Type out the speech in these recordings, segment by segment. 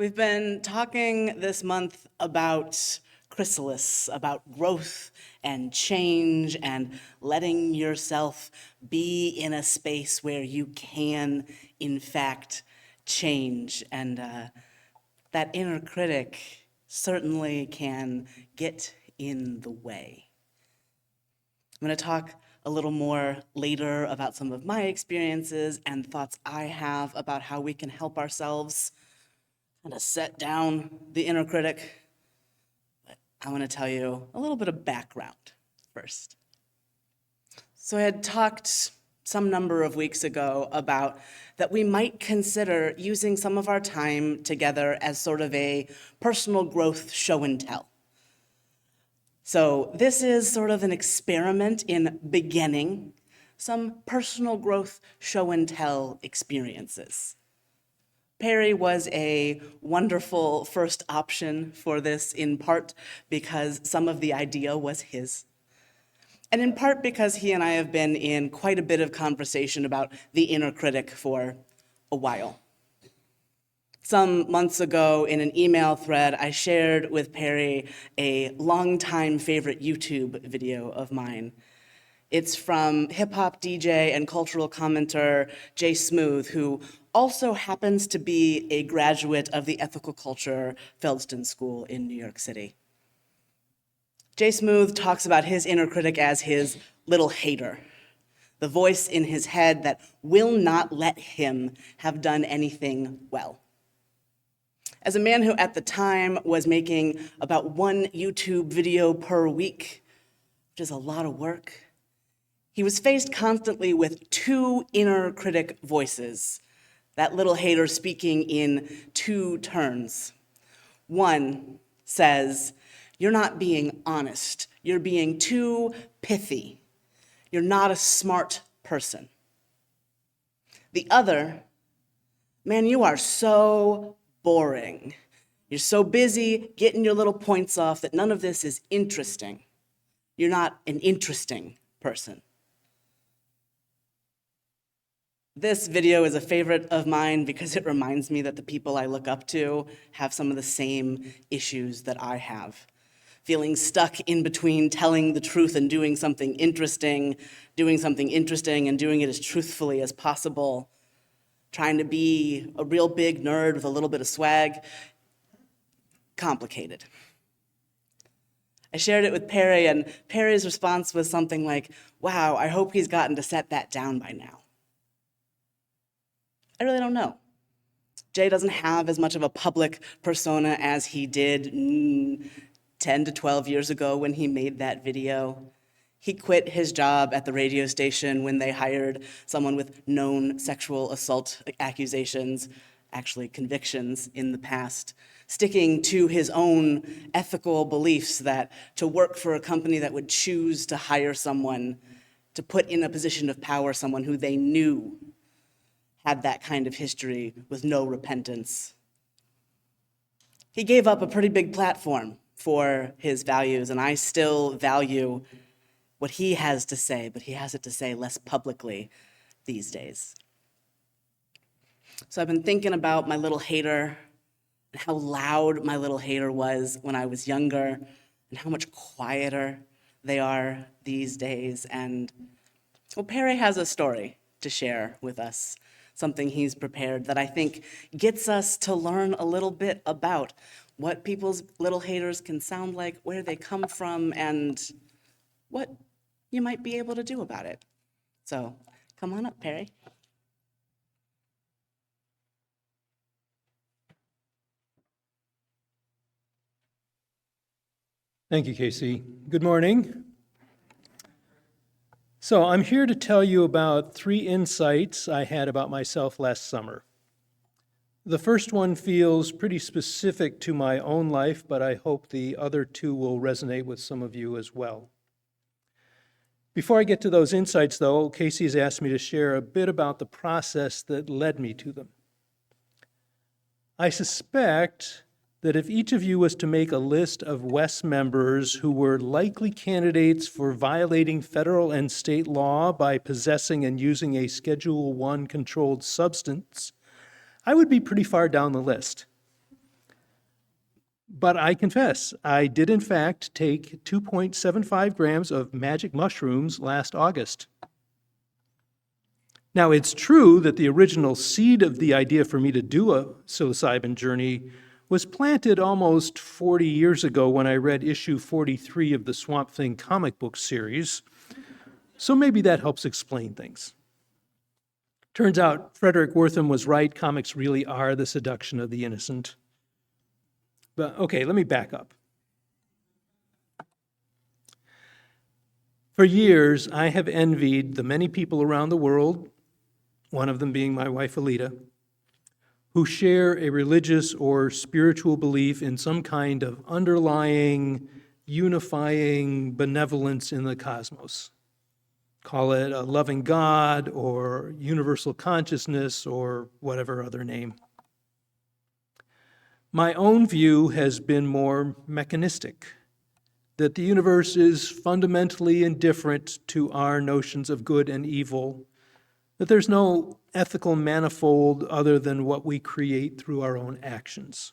We've been talking this month about chrysalis, about growth and change and letting yourself be in a space where you can, in fact, change. And that inner critic certainly can get in the way. I'm going to talk a little more later about some of my experiences and thoughts I have about how we can help ourselves kind of set down the inner critic. But I want to tell you a little bit of background first. So I had talked some number of weeks ago about that we might consider using some of our time together as sort of a personal growth show and tell. So this is sort of an experiment in beginning some personal growth show and tell experiences. Perry was a wonderful first option for this, in part because some of the idea was his, and in part because he and I have been in quite a bit of conversation about the inner critic for a while. Some months ago, in an email thread, I shared with Perry a longtime favorite YouTube video of mine. It's from hip-hop DJ and cultural commenter Jay Smooth, who also happens to be a graduate of the ethical culture Feldston School in New York City. Jay Smooth talks about his inner critic as his little hater, the voice in his head that will not let him have done anything well. As a man who at the time was making about one YouTube video per week, which is a lot of work, he was faced constantly with two inner critic voices, that little hater speaking in two turns. One says, "You're not being honest. You're being too pithy. You're not a smart person." The other, "Man, you are so boring. You're so busy getting your little points off that none of this is interesting. You're not an interesting person." This video is a favorite of mine because it reminds me that the people I look up to have some of the same issues that I have. Feeling stuck in between telling the truth and doing something interesting and doing it as truthfully as possible, trying to be a real big nerd with a little bit of swag. Complicated. I shared it with Perry, and Perry's response was something like, "Wow, I hope he's gotten to set that down by now." I really don't know. Jay doesn't have as much of a public persona as he did 10 to 12 years ago when he made that video. He quit his job at the radio station when they hired someone with known sexual assault accusations, actually convictions in the past, sticking to his own ethical beliefs that to work for a company that would choose to hire someone, to put in a position of power someone who they knew had that kind of history with no repentance. He gave up a pretty big platform for his values, and I still value what he has to say, but he has it to say less publicly these days. So I've been thinking about my little hater and how loud my little hater was when I was younger and how much quieter they are these days. And well, Perry has a story to share with us, something he's prepared that I think gets us to learn a little bit about what people's little haters can sound like, where they come from, and what you might be able to do about it. So come on up, Perry. Thank you, Casey. Good morning. So I'm here to tell you about 3 insights I had about myself last summer. The first one feels pretty specific to my own life, but I hope the other 2 will resonate with some of you as well. Before I get to those insights, though, Casey has asked me to share a bit about the process that led me to them. I suspect that if each of you was to make a list of WES members who were likely candidates for violating federal and state law by possessing and using a Schedule I controlled substance, I would be pretty far down the list. But I confess, I did in fact take 2.75 grams of magic mushrooms last August. Now, it's true that the original seed of the idea for me to do a psilocybin journey was planted almost 40 years ago when I read issue 43 of the Swamp Thing comic book series, so maybe that helps explain things. Turns out Frederick Wortham was right, comics really are the seduction of the innocent. But okay, let me back up. For years, I have envied the many people around the world, one of them being my wife Alita, who share a religious or spiritual belief in some kind of underlying, unifying benevolence in the cosmos. Call it a loving God or universal consciousness or whatever other name. My own view has been more mechanistic, that the universe is fundamentally indifferent to our notions of good and evil, that there's no ethical manifold other than what we create through our own actions.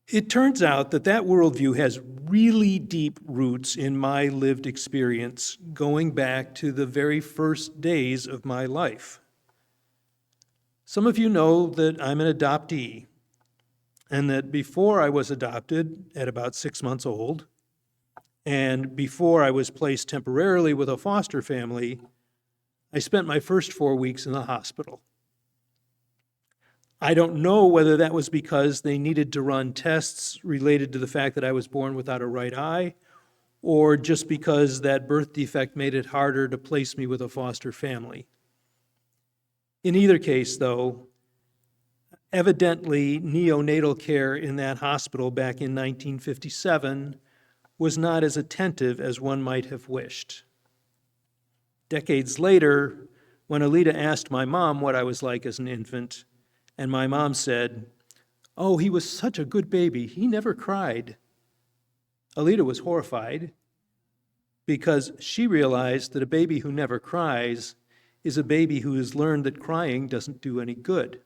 It turns out that that worldview has really deep roots in my lived experience, going back to the very first days of my life. Some of you know that I'm an adoptee, and that before I was adopted at about 6 months old, and before I was placed temporarily with a foster family, I spent my first 4 weeks in the hospital. I don't know whether that was because they needed to run tests related to the fact that I was born without a right eye, or just because that birth defect made it harder to place me with a foster family. In either case, though, evidently neonatal care in that hospital back in 1957 was not as attentive as one might have wished. Decades later, when Alita asked my mom what I was like as an infant, and my mom said, "Oh, he was such a good baby. He never cried." Alita was horrified because she realized that a baby who never cries is a baby who has learned that crying doesn't do any good.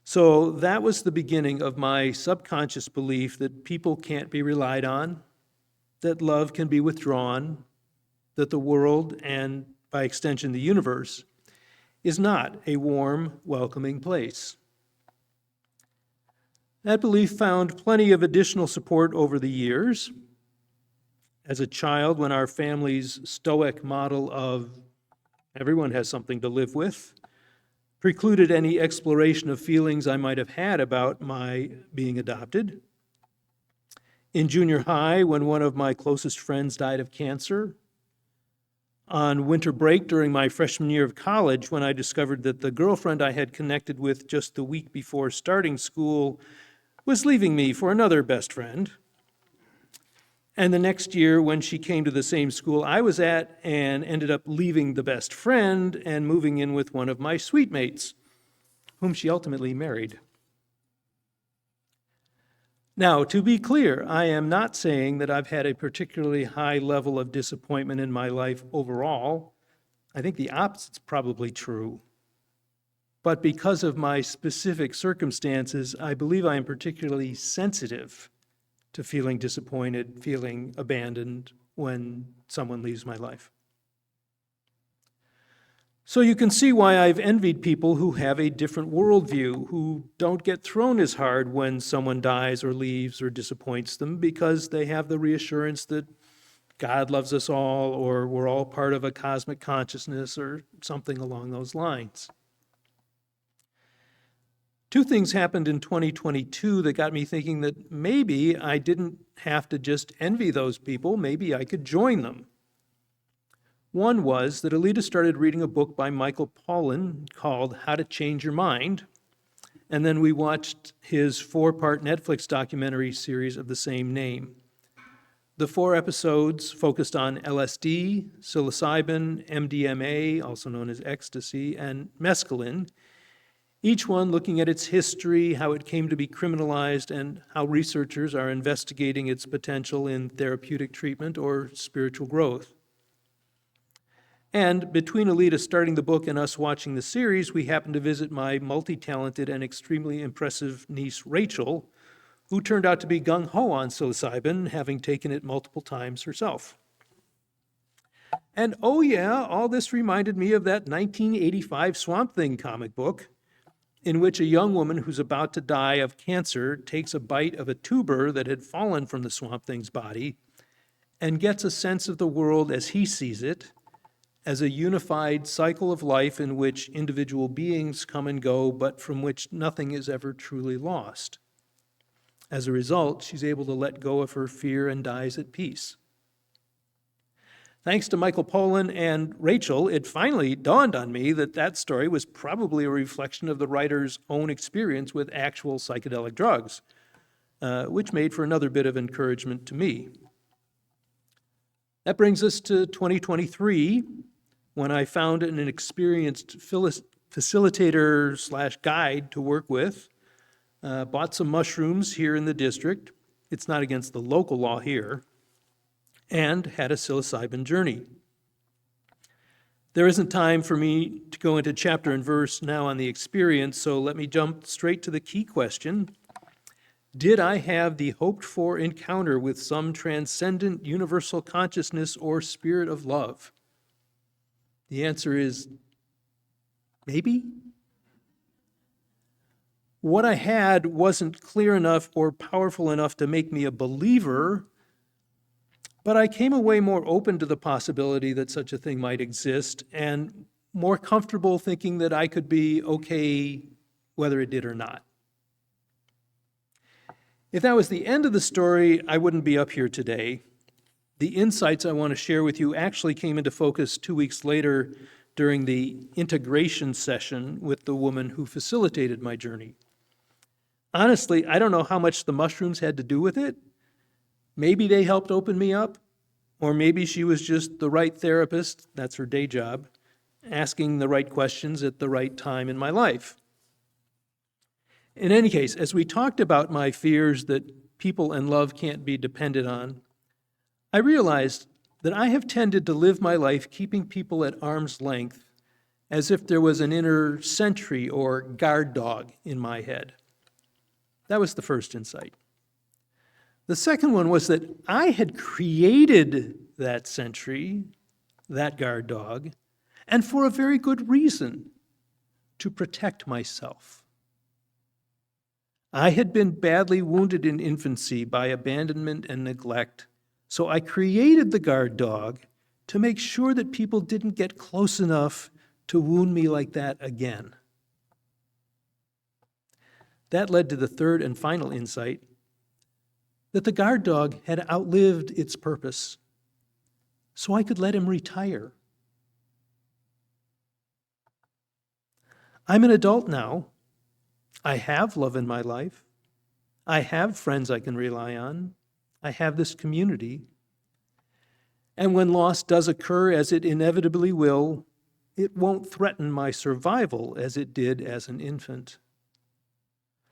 So that was the beginning of my subconscious belief that people can't be relied on, that love can be withdrawn, that the world, and by extension the universe, is not a warm, welcoming place. That belief found plenty of additional support over the years. As a child, when our family's stoic model of everyone has something to live with precluded any exploration of feelings I might have had about my being adopted. In junior high, when one of my closest friends died of cancer, on winter break during my freshman year of college, when I discovered that the girlfriend I had connected with just the week before starting school was leaving me for another best friend. And the next year, when she came to the same school I was at and ended up leaving the best friend and moving in with one of my suite mates, whom she ultimately married. Now, to be clear, I am not saying that I've had a particularly high level of disappointment in my life overall. I think the opposite's probably true. But because of my specific circumstances, I believe I am particularly sensitive to feeling disappointed, feeling abandoned when someone leaves my life. So you can see why I've envied people who have a different worldview, who don't get thrown as hard when someone dies or leaves or disappoints them, because they have the reassurance that God loves us all, or we're all part of a cosmic consciousness, or something along those lines. Two things happened in 2022 that got me thinking that maybe I didn't have to just envy those people, maybe I could join them. One was that Alita started reading a book by Michael Pollan called How to Change Your Mind, and then we watched his 4-part Netflix documentary series of the same name. The 4 episodes focused on LSD, psilocybin, MDMA, also known as ecstasy, and mescaline, each one looking at its history, how it came to be criminalized, and how researchers are investigating its potential in therapeutic treatment or spiritual growth. And between Alita starting the book and us watching the series, we happened to visit my multi-talented and extremely impressive niece, Rachel, who turned out to be gung-ho on psilocybin, having taken it multiple times herself. And oh yeah, all this reminded me of that 1985 Swamp Thing comic book, in which a young woman who's about to die of cancer takes a bite of a tuber that had fallen from the Swamp Thing's body and gets a sense of the world as he sees it, as a unified cycle of life in which individual beings come and go, but from which nothing is ever truly lost. As a result, she's able to let go of her fear and dies at peace. Thanks to Michael Pollan and Rachel, it finally dawned on me that that story was probably a reflection of the writer's own experience with actual psychedelic drugs, which made for another bit of encouragement to me. That brings us to 2023, when I found an experienced facilitator/guide to work with, bought some mushrooms here in the district. It's not against the local law here, and had a psilocybin journey. There isn't time for me to go into chapter and verse now on the experience, so let me jump straight to the key question. Did I have the hoped-for encounter with some transcendent universal consciousness or spirit of love? The answer is maybe. What I had wasn't clear enough or powerful enough to make me a believer, but I came away more open to the possibility that such a thing might exist and more comfortable thinking that I could be okay whether it did or not. If that was the end of the story, I wouldn't be up here today. The insights I want to share with you actually came into focus 2 weeks later during the integration session with the woman who facilitated my journey. Honestly, I don't know how much the mushrooms had to do with it. Maybe they helped open me up, or maybe she was just the right therapist, that's her day job, asking the right questions at the right time in my life. In any case, as we talked about my fears that people and love can't be depended on, I realized that I have tended to live my life keeping people at arm's length as if there was an inner sentry or guard dog in my head. That was the first insight. The second one was that I had created that sentry, that guard dog, and for a very good reason, to protect myself. I had been badly wounded in infancy by abandonment and neglect, so I created the guard dog to make sure that people didn't get close enough to wound me like that again. That led to the third and final insight, that the guard dog had outlived its purpose, so I could let him retire. I'm an adult now. I have love in my life. I have friends I can rely on. I have this community. And when loss does occur, as it inevitably will, it won't threaten my survival as it did as an infant.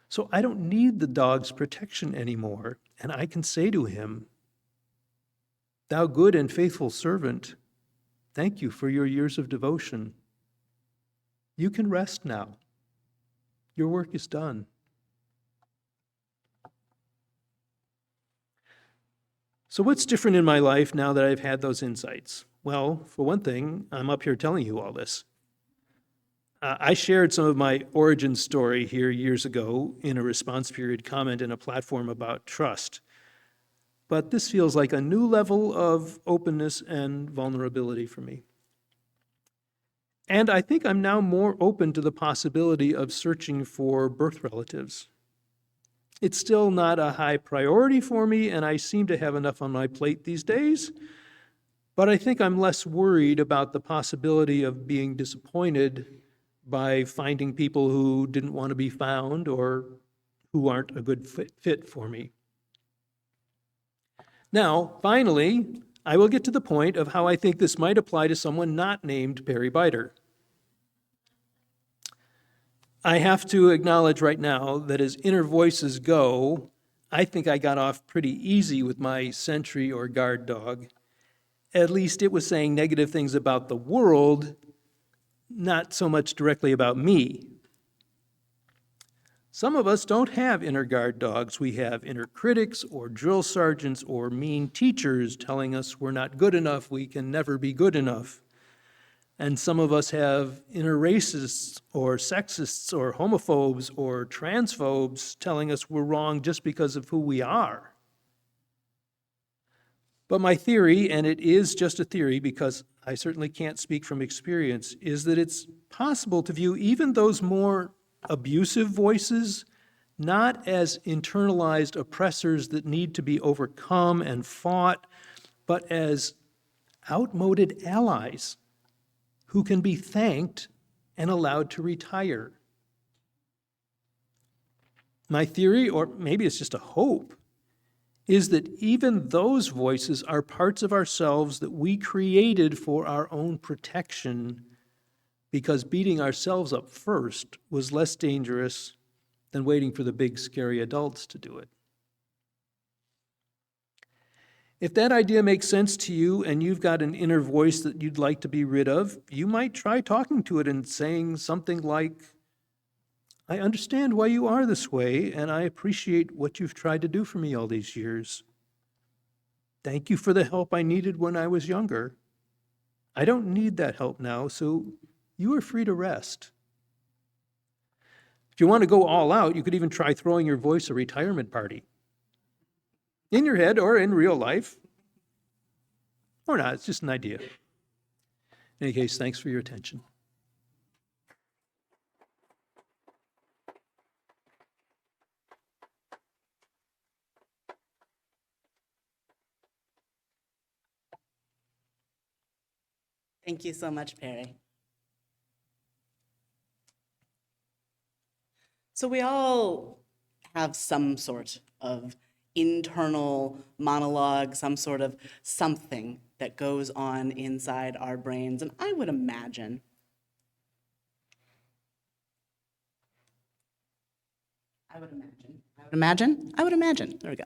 So I don't need the dog's protection anymore, and I can say to him, "Thou good and faithful servant, thank you for your years of devotion. You can rest now. Your work is done." So what's different in my life now that I've had those insights? Well, for one thing, I'm up here telling you all this. I shared some of my origin story here years ago in a response period comment in a platform about trust. But this feels like a new level of openness and vulnerability for me. And I think I'm now more open to the possibility of searching for birth relatives. It's still not a high priority for me, and I seem to have enough on my plate these days, but I think I'm less worried about the possibility of being disappointed by finding people who didn't want to be found or who aren't a good fit for me. Now, finally, I will get to the point of how I think this might apply to someone not named Perry Biter. I have to acknowledge right now that as inner voices go, I think I got off pretty easy with my sentry or guard dog. At least it was saying negative things about the world, not so much directly about me. Some of us don't have inner guard dogs. We have inner critics or drill sergeants or mean teachers telling us we're not good enough, we can never be good enough. And some of us have inner racists or sexists or homophobes or transphobes telling us we're wrong just because of who we are. But my theory, and it is just a theory because I certainly can't speak from experience, is that it's possible to view even those more abusive voices not as internalized oppressors that need to be overcome and fought, but as outmoded allies who can be thanked and allowed to retire. My theory, or maybe it's just a hope, is that even those voices are parts of ourselves that we created for our own protection because beating ourselves up first was less dangerous than waiting for the big, scary adults to do it. If that idea makes sense to you and you've got an inner voice that you'd like to be rid of, you might try talking to it and saying something like, I understand why you are this way, and I appreciate what you've tried to do for me all these years. Thank you for the help I needed when I was younger. I don't need that help now, so you are free to rest. If you want to go all out, you could even try throwing your voice a retirement party. In your head or in real life. Or not, it's just an idea. In any case, thanks for your attention. Thank you so much, Perry. So we all have some sort of internal monologue, some sort of something that goes on inside our brains. And I would imagine there we go.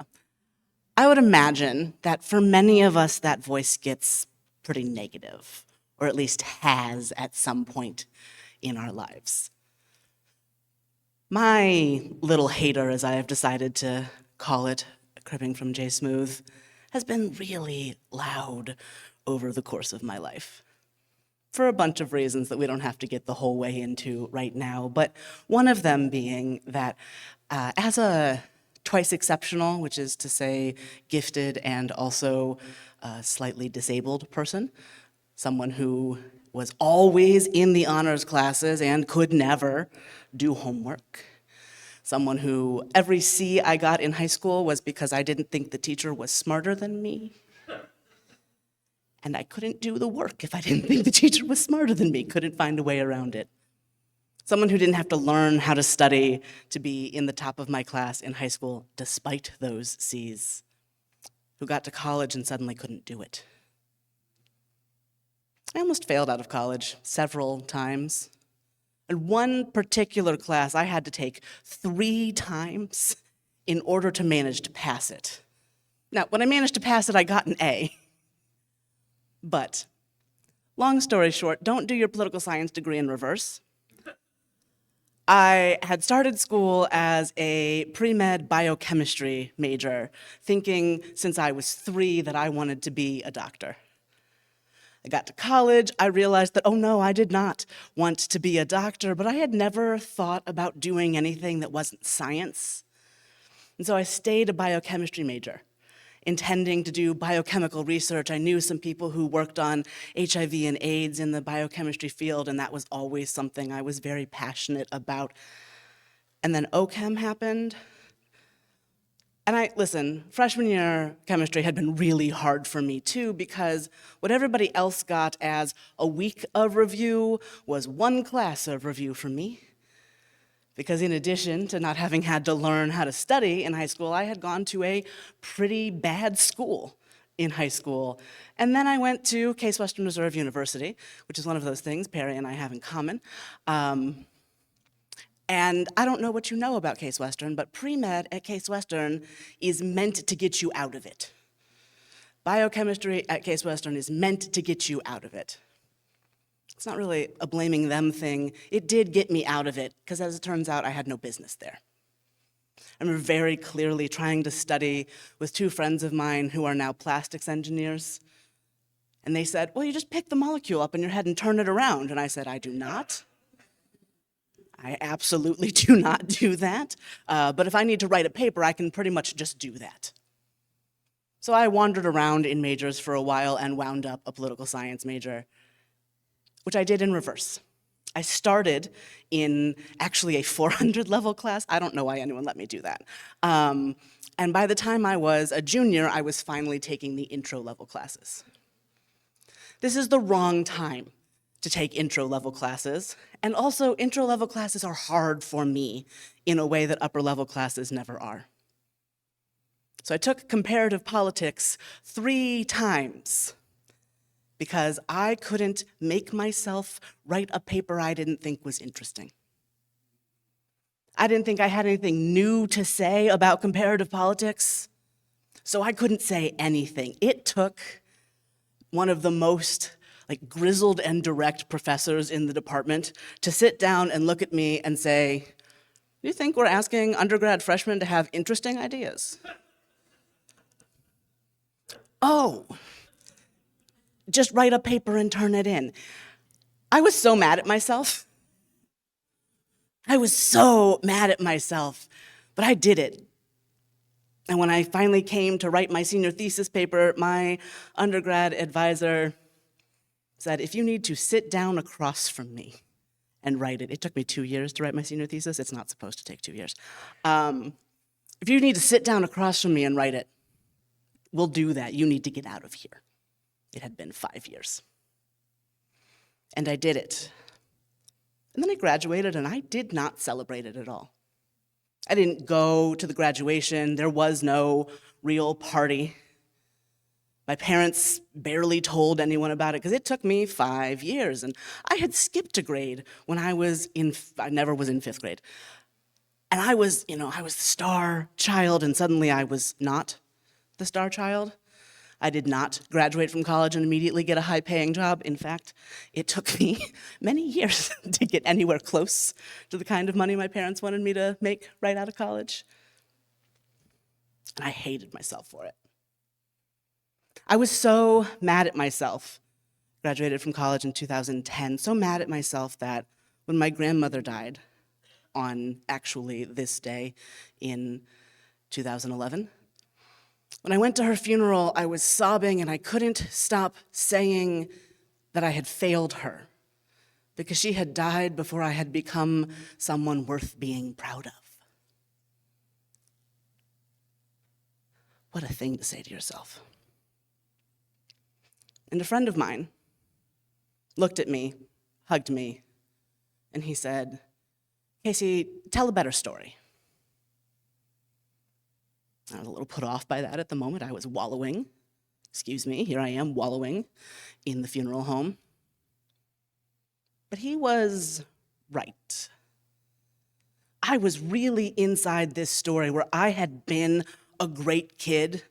I would imagine that for many of us, that voice gets pretty negative, or at least has at some point in our lives. My little hater, as I have decided to call it, cribbing from J. Smooth, has been really loud over the course of my life. For a bunch of reasons that we don't have to get the whole way into right now, but one of them being that as a twice exceptional, which is to say gifted and also slightly disabled person, someone who was always in the honors classes and could never do homework, someone who every C I got in high school was because I didn't think the teacher was smarter than me. And I couldn't do the work if I didn't think the teacher was smarter than me, couldn't find a way around it. Someone who didn't have to learn how to study to be in the top of my class in high school despite those C's, who got to college and suddenly couldn't do it. I almost failed out of college several times. And one particular class I had to take 3 times in order to manage to pass it. Now, when I managed to pass it, I got an A. But, long story short, don't do your political science degree in reverse. I had started school as a pre-med biochemistry major, thinking since I was 3 that I wanted to be a doctor. I got to college, I realized that, oh no, I did not want to be a doctor, but I had never thought about doing anything that wasn't science. And so I stayed a biochemistry major, intending to do biochemical research. I knew some people who worked on HIV and AIDS in the biochemistry field, and that was always something I was very passionate about. And then OChem happened. And listen, freshman year chemistry had been really hard for me too, because what everybody else got as a week of review was 1 class of review for me. Because in addition to not having had to learn how to study in high school, I had gone to a pretty bad school in high school. And then I went to Case Western Reserve University, which is one of those things Perry and I have in common. And I don't know what you know about Case Western, but pre-med at Case Western is meant to get you out of it. Biochemistry at Case Western is meant to get you out of it. It's not really a blaming them thing. It did get me out of it, because as it turns out, I had no business there. I remember very clearly trying to study with two friends of mine who are now plastics engineers. And they said, well, you just pick the molecule up in your head and turn it around. And I said, I do not. I absolutely do not do that. But if I need to write a paper, I can pretty much just do that. So I wandered around in majors for a while and wound up a political science major, which I did in reverse. I started in actually a 400 level class. I don't know why anyone let me do that. And by the time I was a junior, I was finally taking the intro level classes. This is the wrong time to take intro level classes. And also, intro level classes are hard for me in a way that upper level classes never are. So I took comparative politics 3 times because I couldn't make myself write a paper I didn't think was interesting. I didn't think I had anything new to say about comparative politics, so I couldn't say anything. It took one of the most grizzled and direct professors in the department to sit down and look at me and say, "Do you think we're asking undergrad freshmen to have interesting ideas?" Oh, just write a paper and turn it in. I was so mad at myself. I was so mad at myself, but I did it. And when I finally came to write my senior thesis paper, my undergrad advisor said, if you need to sit down across from me and write it. It took me 2 years to write my senior thesis. It's not supposed to take 2 years. If you need to sit down across from me and write it, we'll do that. You need to get out of here. It had been 5 years. And I did it. And then I graduated, and I did not celebrate it at all. I didn't go to the graduation. There was no real party. My parents barely told anyone about it because it took me 5 years, and I had skipped a grade when I never was in 5th grade. And I was the star child, and suddenly I was not the star child. I did not graduate from college and immediately get a high-paying job. In fact, it took me many years to get anywhere close to the kind of money my parents wanted me to make right out of college. And I hated myself for it. I was so mad at myself, graduated from college in 2010, so mad at myself that when my grandmother died on actually this day in 2011, when I went to her funeral, I was sobbing and I couldn't stop saying that I had failed her because she had died before I had become someone worth being proud of. What a thing to say to yourself. And a friend of mine looked at me, hugged me, and he said, "Casey, tell a better story." I was a little put off by that at the moment. I was wallowing. Here I am wallowing in the funeral home. But he was right. I was really inside this story where I had been a great kid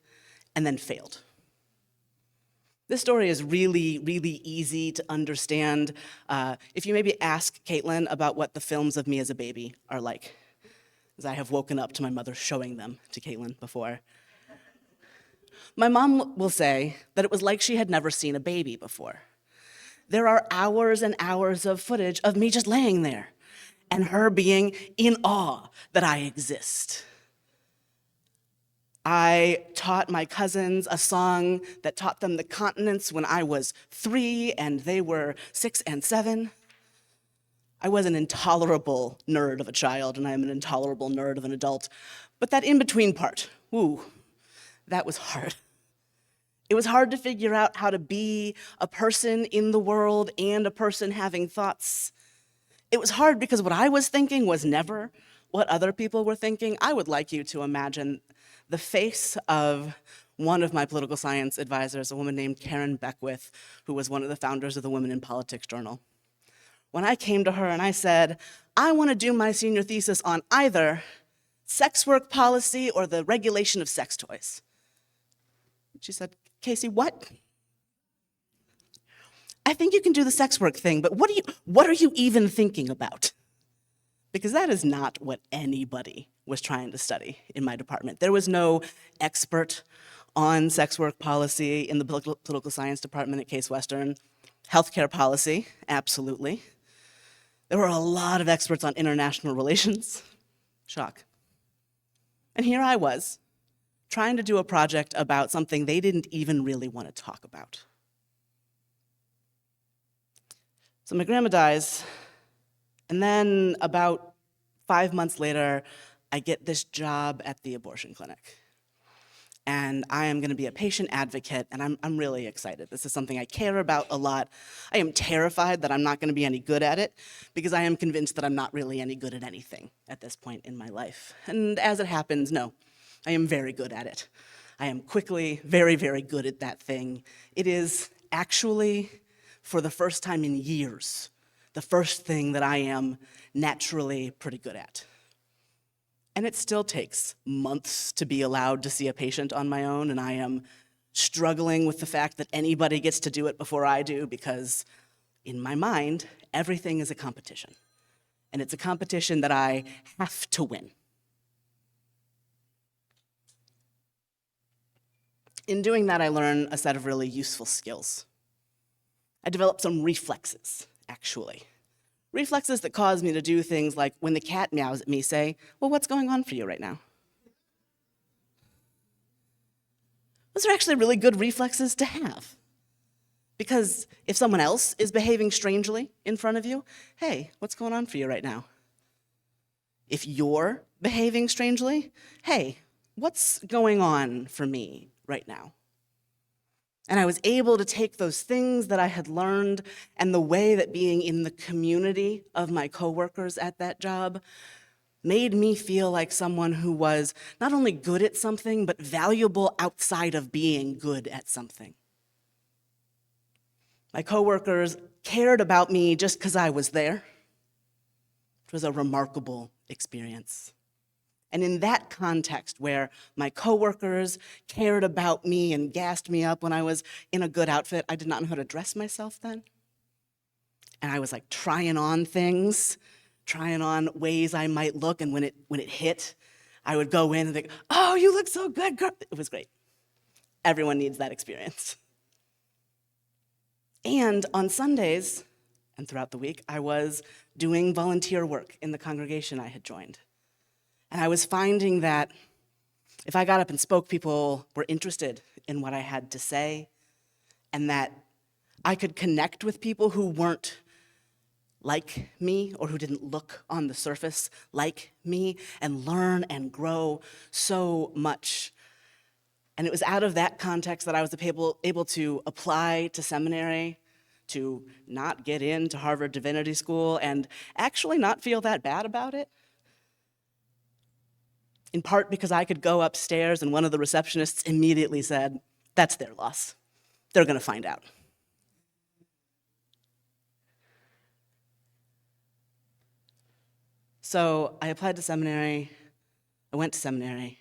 and then failed. This story is really, really easy to understand if you maybe ask Caitlin about what the films of me as a baby are like, as I have woken up to my mother showing them to Caitlin before. My mom will say that it was like she had never seen a baby before. There are hours and hours of footage of me just laying there and her being in awe that I exist. I taught my cousins a song that taught them the continents when I was 3 and they were 6 and 7. I was an intolerable nerd of a child, and I am an intolerable nerd of an adult. But that in-between part, that was hard. It was hard to figure out how to be a person in the world and a person having thoughts. It was hard because what I was thinking was never what other people were thinking. I would like you to imagine the face of one of my political science advisors, a woman named Karen Beckwith, who was one of the founders of the Women in Politics Journal. When I came to her and I said, I want to do my senior thesis on either sex work policy or the regulation of sex toys. She said, Casey, what? I think you can do the sex work thing, but what are you even thinking about? Because that is not what anybody was trying to study in my department. There was no expert on sex work policy in the political science department at Case Western. Healthcare policy, absolutely. There were a lot of experts on international relations. Shock. And here I was, trying to do a project about something they didn't even really want to talk about. So my grandma dies, and then about 5 months later, I get this job at the abortion clinic. And I am gonna be a patient advocate, and I'm really excited. This is something I care about a lot. I am terrified that I'm not gonna be any good at it, because I am convinced that I'm not really any good at anything at this point in my life. And as it happens, no, I am very good at it. I am quickly very, very good at that thing. It is actually, for the first time in years, the first thing that I am naturally pretty good at. And it still takes months to be allowed to see a patient on my own, and I am struggling with the fact that anybody gets to do it before I do, because in my mind, everything is a competition. And it's a competition that I have to win. In doing that, I learn a set of really useful skills. I developed some reflexes, actually. Reflexes that cause me to do things like when the cat meows at me, say, well, what's going on for you right now? Those are actually really good reflexes to have. Because if someone else is behaving strangely in front of you, hey, what's going on for you right now? If you're behaving strangely, hey, what's going on for me right now? And I was able to take those things that I had learned and the way that being in the community of my coworkers at that job made me feel like someone who was not only good at something, but valuable outside of being good at something. My coworkers cared about me just because I was there. It was a remarkable experience. And in that context, where my coworkers cared about me and gassed me up when I was in a good outfit, I did not know how to dress myself then. And I was like trying on things, trying on ways I might look, and when it hit, I would go in and think, oh, you look so good, girl. It was great. Everyone needs that experience. And on Sundays and throughout the week, I was doing volunteer work in the congregation I had joined. And I was finding that if I got up and spoke, people were interested in what I had to say, and that I could connect with people who weren't like me or who didn't look on the surface like me, and learn and grow so much. And it was out of that context that I was able to apply to seminary, to not get into Harvard Divinity School, and actually not feel that bad about it. In part because I could go upstairs and one of the receptionists immediately said, that's their loss. They're gonna find out. So I applied to seminary, I went to seminary.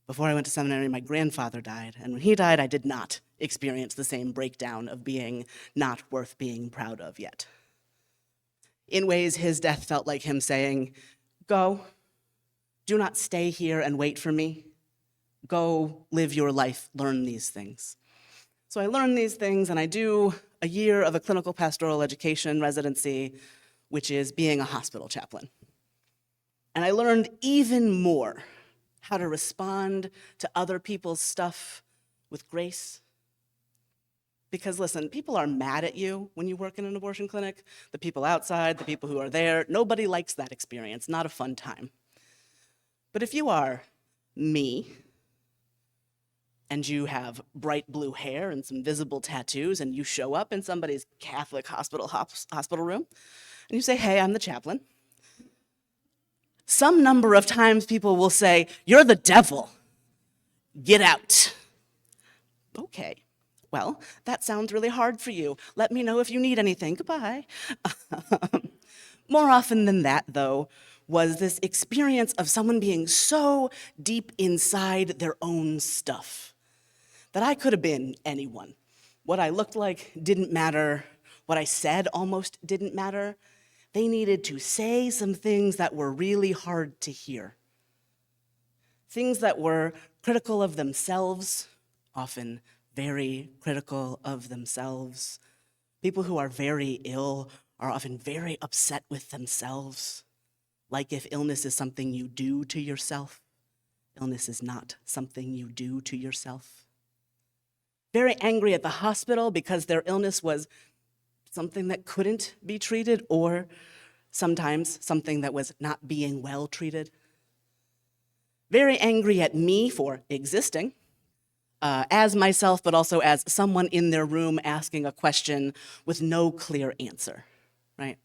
Before I went to seminary, my grandfather died, and when he died, I did not experience the same breakdown of being not worth being proud of yet. In ways, his death felt like him saying, go. Do not stay here and wait for me. Go live your life, learn these things. So I learned these things, and I do a year of a clinical pastoral education residency, which is being a hospital chaplain. And I learned even more how to respond to other people's stuff with grace. Because listen, people are mad at you when you work in an abortion clinic. The people outside, the people who are there, nobody likes that experience, not a fun time. But if you are me, and you have bright blue hair and some visible tattoos, and you show up in somebody's Catholic hospital room, and you say, hey, I'm the chaplain, some number of times people will say, you're the devil, get out. Okay, well, that sounds really hard for you. Let me know if you need anything, goodbye. More often than that, though, was this experience of someone being so deep inside their own stuff that I could have been anyone. What I looked like didn't matter. What I said almost didn't matter. They needed to say some things that were really hard to hear. Things that were critical of themselves, often very critical of themselves. People who are very ill are often very upset with themselves, like if illness is something you do to yourself. Illness is not something you do to yourself. Very angry at the hospital because their illness was something that couldn't be treated, or sometimes something that was not being well treated. Very angry at me for existing as myself, but also as someone in their room asking a question with no clear answer, right?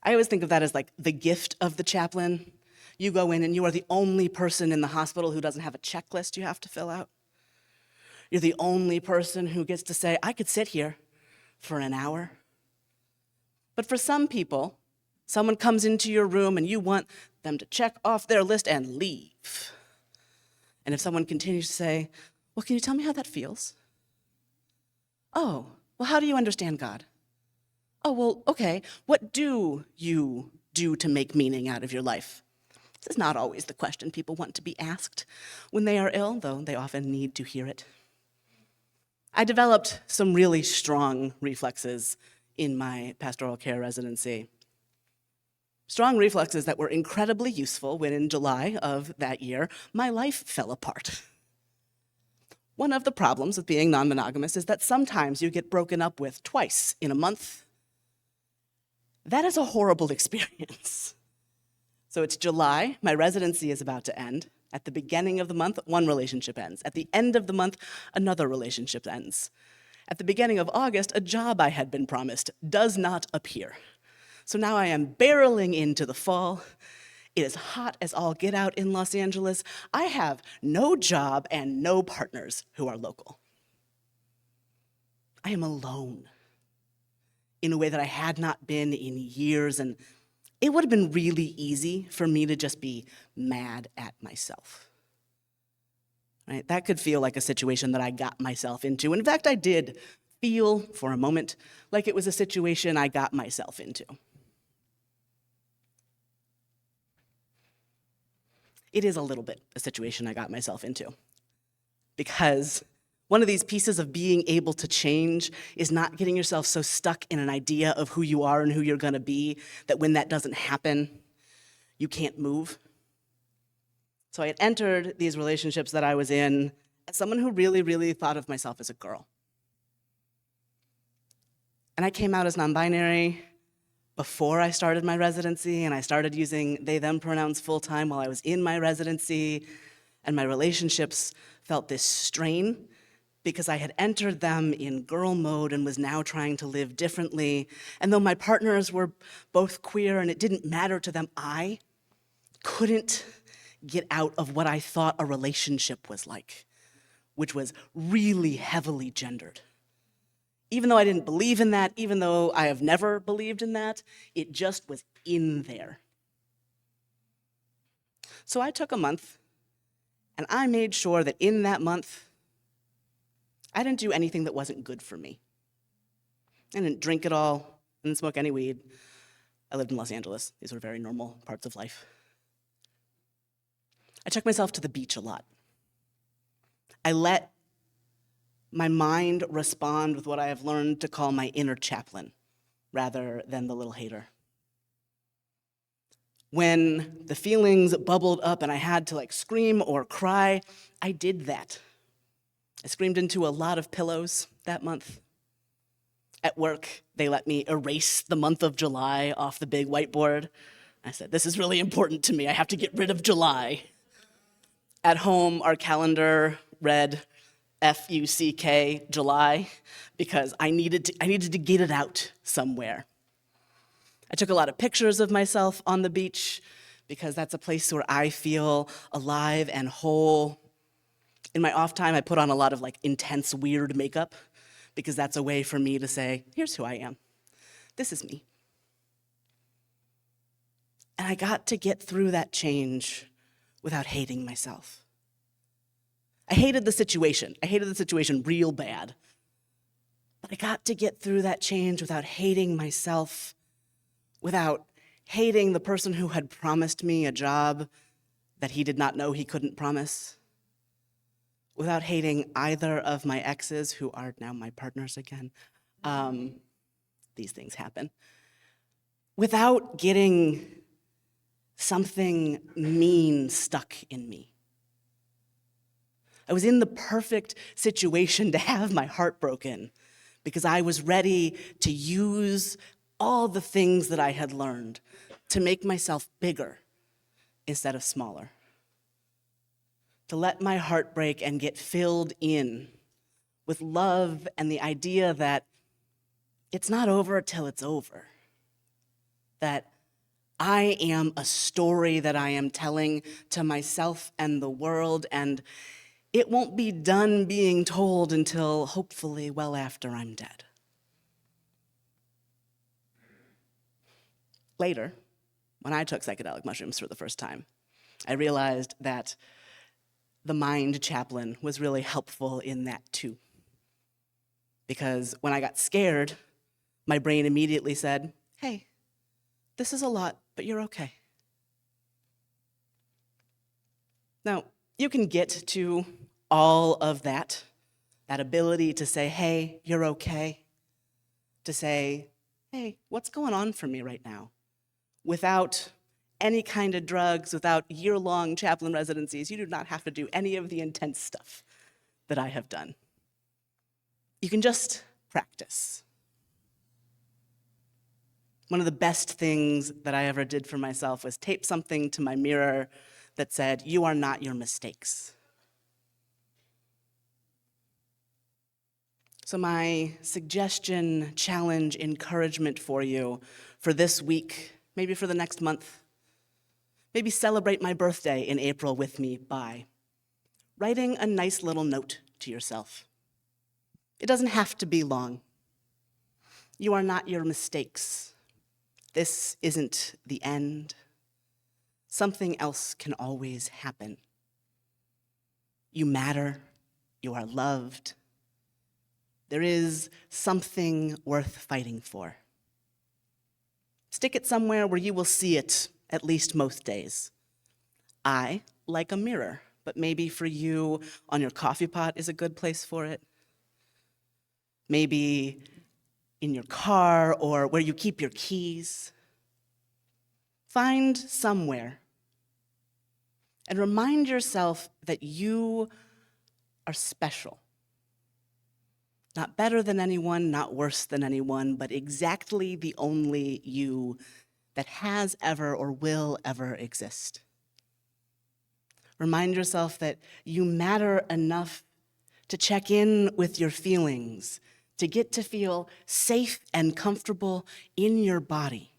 I always think of that as like the gift of the chaplain. You go in and you are the only person in the hospital who doesn't have a checklist you have to fill out. You're the only person who gets to say, I could sit here for an hour. But for some people, someone comes into your room and you want them to check off their list and leave. And if someone continues to say, well, can you tell me how that feels? Oh, well, how do you understand God? Oh, well, okay, what do you do to make meaning out of your life? This is not always the question people want to be asked when they are ill, though they often need to hear it. I developed some really strong reflexes in my pastoral care residency. Strong reflexes that were incredibly useful when in July of that year, my life fell apart. One of the problems with being non-monogamous is that sometimes you get broken up with twice in a month. That is a horrible experience. So it's July, my residency is about to end. At the beginning of the month, one relationship ends. At the end of the month, another relationship ends. At the beginning of August, a job I had been promised does not appear. So now I am barreling into the fall. It is hot as all get out in Los Angeles. I have no job and no partners who are local. I am alone in a way that I had not been in years, and it would have been really easy for me to just be mad at myself. Right? That could feel like a situation that I got myself into. In fact, I did feel for a moment like it was a situation I got myself into. It is a little bit a situation I got myself into, because one of these pieces of being able to change is not getting yourself so stuck in an idea of who you are and who you're going to be that when that doesn't happen, you can't move. So I had entered these relationships that I was in as someone who really, really thought of myself as a girl. And I came out as non-binary before I started my residency, and I started using they, them pronouns full-time while I was in my residency, and my relationships felt this strain because I had entered them in girl mode and was now trying to live differently. And though my partners were both queer and it didn't matter to them, I couldn't get out of what I thought a relationship was like, which was really heavily gendered. Even though I didn't believe in that, even though I have never believed in that, it just was in there. So I took a month, and I made sure that in that month, I didn't do anything that wasn't good for me. I didn't drink at all, I didn't smoke any weed. I lived in Los Angeles. These were very normal parts of life. I took myself to the beach a lot. I let my mind respond with what I have learned to call my inner chaplain, rather than the little hater. When the feelings bubbled up and I had to scream or cry, I did that. I screamed into a lot of pillows that month. At work, they let me erase the month of July off the big whiteboard. I said, this is really important to me. I have to get rid of July. At home, our calendar read F-U-C-K, July, because I needed to get it out somewhere. I took a lot of pictures of myself on the beach because that's a place where I feel alive and whole. In my off time, I put on a lot of intense, weird makeup because that's a way for me to say, here's who I am. This is me. And I got to get through that change without hating myself. I hated the situation. I hated the situation real bad. But I got to get through that change without hating myself, without hating the person who had promised me a job that he did not know he couldn't promise, without hating either of my exes who are now my partners again. These things happen. Without getting something mean stuck in me. I was in the perfect situation to have my heart broken because I was ready to use all the things that I had learned to make myself bigger instead of smaller. To let my heart break and get filled in with love and the idea that it's not over till it's over. That I am a story that I am telling to myself and the world, and it won't be done being told until hopefully well after I'm dead. Later, when I took psychedelic mushrooms for the first time, I realized that the mind chaplain was really helpful in that too. Because when I got scared, my brain immediately said, hey, this is a lot, but you're okay. Now, you can get to all of that ability to say, hey, you're okay, to say, hey, what's going on for me right now? Without any kind of drugs, without year-long chaplain residencies, you do not have to do any of the intense stuff that I have done. You can just practice. One of the best things that I ever did for myself was tape something to my mirror that said, you are not your mistakes. So my suggestion, challenge, encouragement for you for this week, maybe for the next month, maybe celebrate my birthday in April with me by writing a nice little note to yourself. It doesn't have to be long. You are not your mistakes. This isn't the end. Something else can always happen. You matter. You are loved. There is something worth fighting for. Stick it somewhere where you will see it at least most days. I like a mirror, but maybe for you, on your coffee pot is a good place for it. Maybe in your car or where you keep your keys. Find somewhere and remind yourself that you are special. Not better than anyone, not worse than anyone, but exactly the only you that has ever or will ever exist. Remind yourself that you matter enough to check in with your feelings, to get to feel safe and comfortable in your body.